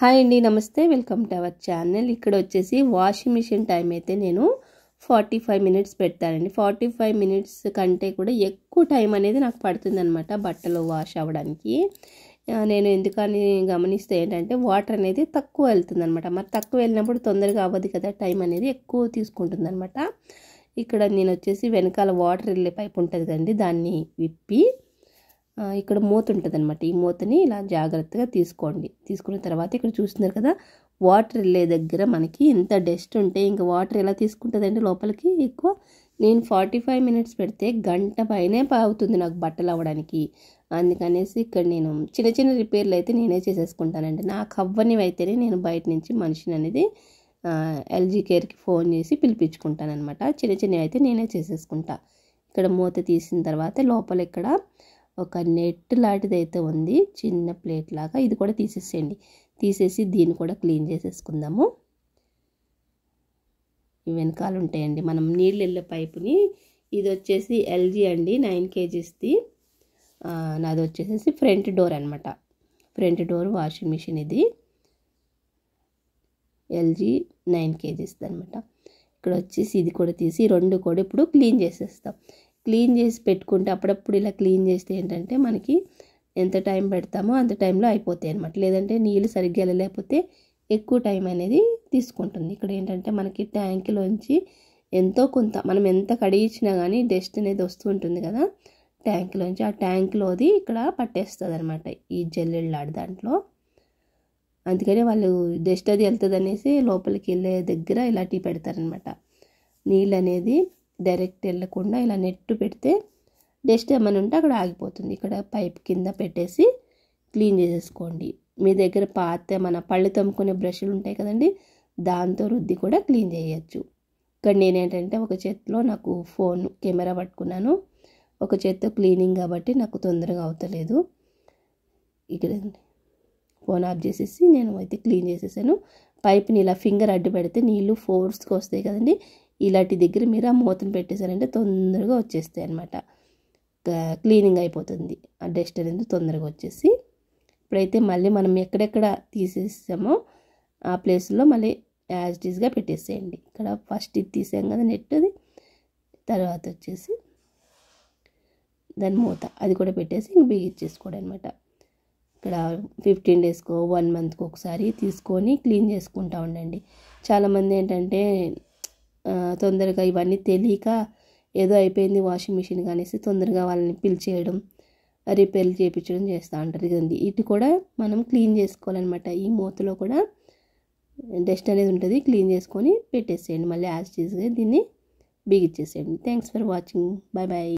Hi అండి, నమస్తే. Welcome to our channel. ఇక్కడ వచ్చేసి వాషింగ్ మిషన్ టైం అయితే నేను 45 మినిట్స్ పెడతానండి. 45 మినిట్స్ కంటే కూడా ఎక్కువ టైం అనేది నాకు పడుతుందన్నమాట బట్టలు వాష్ అవ్వడానికి. నేను ఎందుకని గమనిస్తే ఏంటంటే వాటర్ అనేది తక్కువ వెళ్తుందన్నమాట. మరి తక్కువ వెళ్ళినప్పుడు తొందరగా అవ్వదు కదా, టైం అనేది ఎక్కువ తీసుకుంటుందన్నమాట. ఇక్కడ నేను వచ్చేసి వెనకాల వాటర్ వెళ్ళే పైప్ ఉంటుంది కదండి, దాన్ని విప్పి ఇక్కడ మూత ఉంటుంది అనమాట. ఈ మూతని ఇలా జాగ్రత్తగా తీసుకోండి. తీసుకున్న తర్వాత ఇక్కడ చూస్తున్నారు కదా, వాటర్ వెళ్ళే దగ్గర మనకి ఇంత డస్ట్ ఉంటే ఇంకా వాటర్ ఎలా తీసుకుంటుందండి లోపలికి ఎక్కువ. నేను 45 మినిట్స్ పెడితే గంట పైనే అవుతుంది నాకు బట్టలు అవ్వడానికి. అందుకనేసి ఇక్కడ నేను చిన్న చిన్న రిపేర్లు అయితే నేనే చేసేసుకుంటానండి. నాకు అవ్వనివి అయితేనే నేను బయట నుంచి మనిషిని అనేది ఎల్జీ కేర్కి ఫోన్ చేసి పిలిపించుకుంటాను అనమాట. చిన్న చిన్నవి అయితే నేనే చేసేసుకుంటా. ఇక్కడ మూత తీసిన తర్వాత లోపల ఇక్కడ ఒక నెట్ లాంటిది అయితే ఉంది, చిన్న ప్లేట్ లాగా. ఇది కూడా తీసేసేయండి. తీసేసి దీన్ని కూడా క్లీన్ చేసేసుకుందాము. ఈ వెనకాల ఉంటాయండి మనం నీళ్ళు వెళ్ళే పైపుని. ఇది వచ్చేసి ఎల్జీ అండి, 9 kgsది. నాది వచ్చేసి ఫ్రంట్ డోర్ అనమాట. ఫ్రంట్ డోర్ వాషింగ్ మిషన్ ఇది ఎల్జీ 9 kgsది అనమాట. ఇక్కడ వచ్చేసి ఇది కూడా తీసి రెండు కూడా ఇప్పుడు క్లీన్ చేసేస్తాం. క్లీన్ చేసి పెట్టుకుంటే అప్పుడప్పుడు ఇలా క్లీన్ చేస్తే ఏంటంటే మనకి ఎంత టైం పెడతామో అంత టైంలో అయిపోతాయి అనమాట. లేదంటే నీళ్ళు సరిగ్గా వెళ్ళలేకపోతే ఎక్కువ టైం అనేది తీసుకుంటుంది. ఇక్కడ ఏంటంటే మనకి ట్యాంక్లోంచి ఎంతో కొంత మనం ఎంత కడిగించినా కానీ డస్ట్ అనేది వస్తూ ఉంటుంది కదా ట్యాంక్లోంచి. ఆ ట్యాంక్లోది ఇక్కడ పట్టేస్తుంది అనమాట ఈ జల్లెళ్ళాడు దాంట్లో. అందుకని వాళ్ళు డస్ట్ అది వెళ్తుంది అనేసి లోపలికి వెళ్ళే దగ్గర ఇలాంటివి పెడతారనమాట. నీళ్ళు అనేది డైరెక్ట్ వెళ్ళకుండా ఇలా నెట్టు పెడితే డస్ట్ ఏమైనా ఉంటే అక్కడ ఆగిపోతుంది. ఇక్కడ పైప్ కింద పెట్టేసి క్లీన్ చేసేసుకోండి. మీ దగ్గర పాత మన పళ్ళు తమ్ముకునే బ్రష్లు ఉంటాయి కదండి, దాంతో రుద్ది కూడా క్లీన్ చేయొచ్చు. ఇక్కడ నేనేంటంటే ఒక చేతిలో నాకు ఫోన్ కెమెరా పట్టుకున్నాను, ఒక చేతితో క్లీనింగ్ కాబట్టి నాకు తొందరగా అవుతలేదు. ఇక్కడ ఫోన్ ఆఫ్ చేసేసి నేను అయితే క్లీన్ చేసేసాను. పైప్ని ఇలా ఫింగర్ అడ్డు పెడితే నీళ్ళు ఫోర్స్గా వస్తాయి కదండి. ఇలాంటి దగ్గర మీరు ఆ మూతను పెట్టేశారంటే తొందరగా వచ్చేస్తాయి అన్నమాట. క్లీనింగ్ అయిపోతుంది. ఆ డస్ట్ అనేది తొందరగా వచ్చేసి ఇప్పుడైతే మళ్ళీ మనం ఎక్కడెక్కడ తీసేసామో ఆ ప్లేస్లో మళ్ళీ యాజ్ ఇట్ ఈస్గా పెట్టేసేయండి. ఇక్కడ ఫస్ట్ ఇది తీసాం కదా నెట్ది, తర్వాత వచ్చేసి దాని మూత అది కూడా పెట్టేసి ఇంక బిగించేసుకోవడం అనమాట. ఇక్కడ 15 డేస్కో 1 మంత్కో ఒకసారి తీసుకొని క్లీన్ చేసుకుంటూ ఉండండి. చాలామంది ఏంటంటే తొందరగా ఇవన్నీ తెలియక ఏదో అయిపోయింది వాషింగ్ మిషన్ అనేసి తొందరగా వాళ్ళని పిలిచేయడం, రిపేర్లు చేయించడం చేస్తూ ఉంటారు కదండి. ఇటు కూడా మనం క్లీన్ చేసుకోవాలన్నమాట. ఈ మూతలో కూడా డస్ట్ అనేది ఉంటుంది, క్లీన్ చేసుకొని పెట్టేసేయండి. మళ్ళీ యాజ్ టీజ్గా దీన్ని బిగిచ్చేసేయండి. Thanks for watching. Bye bye.